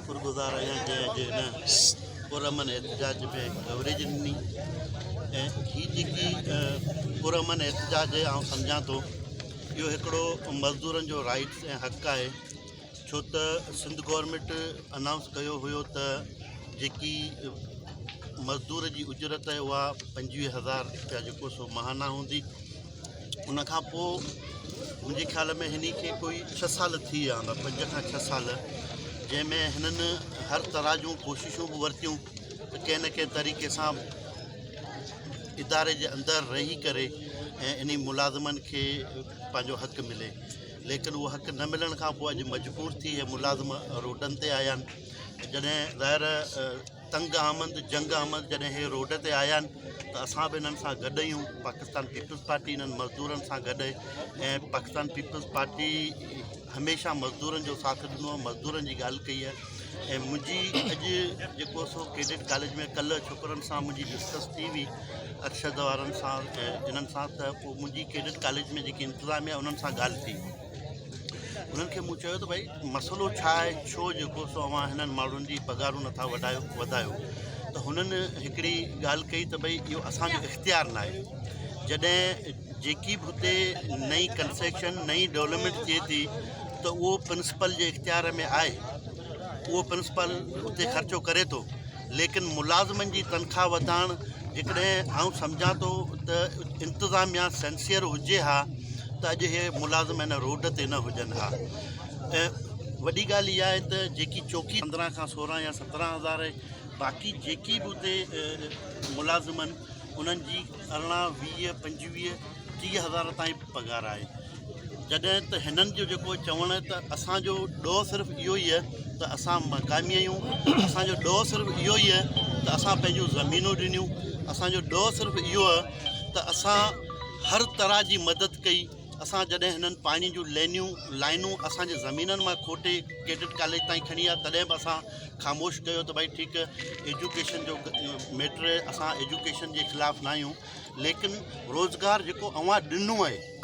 शुक्रगुज़ार आहियां जंहिं हिन पुरअमन एहतजाज में कवरेज ॾिनी ऐं हीअ जेकी पुरअमन एहतजाज आउं सम्झां थो इहो हिकिड़ो मज़दूरनि जो राइट्स ऐं हक़ आहे छो त सिंध गवर्नमेंट अनाउंस कयो हुयो त जेकी मज़दूर जी उजरत आहे उहा 25,000 रुपया जेको सो महाना हूंदी। उन खां पोइ मुंहिंजे ख़्याल में हिन खे कोई 6 साल थी विया हूंदा, 5 खां 6 साल, जंहिंमें हिननि हर तरह जूं कोशिशूं बि वरितियूं त कंहिं न कंहिं तरीक़े सां इदारे जे अंदरि रही करे ऐं इन मुलाज़िमनि खे पंहिंजो हक़ मिले, लेकिन उहो हक़ न मिलण खां पोइ अॼु मजबूर थी इहे मुलाज़िम रोडनि ते आया आहिनि। जॾहिं ज़ाहिर तंग अहमद जंग अहमद जॾहिं इहे रोड ते आया आहिनि त असां बि इन्हनि सां गॾु आहियूं। पाकिस्तान पीपल्स पार्टी इन्हनि मज़दूरनि सां गॾु ऐं पाकिस्तान पीपल्स पार्टी हमेशह मज़दूरनि जो साथ ॾिनो आहे, मज़दूरनि जी ॻाल्हि कई आहे। ऐं मुंहिंजी अॼु जेको सो कैडेट कॉलेज में कल्ह छोकिरनि सां मुंहिंजी डिस्कस थी हुई, अरशद वारनि सां ऐं इन्हनि सां, त पोइ मुंहिंजी कैडेट कॉलेज में जेकी इंतिज़ामिया उन्हनि सां ॻाल्हि थी। उन्हनि खे मूं चयो त भई मसइलो छा आहे, छो जेको सो अवां हिननि माण्हुनि जी पघारूं नथा वधायो। त हुननि हिकिड़ी ॻाल्हि कई त भई इहो असांजो इख़्तियार न आहे। जॾहिं जेकी बि हुते नई कंस्ट्रक्शन नई डेवलपमेंट थिए थी त उहो प्रिंसिपल जे इख़्तियार में आहे, उहो प्रिंसिपल उते ख़र्चो करे थो, लेकिन मुलाज़िमनि जी तनख़्वाह वधाइणु जेकॾहिं आउं सम्झां थो त इंतिज़ामिया सेंसियर हुजे हा त अॼु इहे मुलाज़िम हिन रोड ते न हुजनि हा। ऐं वॾी ॻाल्हि इहा आहे त जेकी चौकी 15 खां 16 या 17,000 आहे, बाक़ी जेकी बि हुते मुलाज़िमनि उन्हनि जी 18, 20, 25, 30,000 ताईं पघार आहे। जॾहिं त हिननि जो जेको चवणु आहे त असांजो ॾोह सिर्फ़ु इहो ई आहे त असां मक़ामी आहियूं, असांजो ॾोह सिर्फ़ु इहो ई आहे त असां पंहिंजूं ज़मीनूं ॾिनियूं, असांजो ॾोह सिर्फ़ु इहो आहे त असां हर तरह जी मदद कई। असां जॾहिं हिननि पाणी जूं लाइनूं असांजे ज़मीननि मां खोटे कैडेट कॉलेज ताईं खणी आहे तॾहिं बि असां ख़ामोश कयो त भई ठीकु आहे, एजुकेशन जो मैटर, असां एजुकेशन जे ख़िलाफ़ु न आहियूं, लेकिन रोज़गारु जेको अवां ॾिनो आहे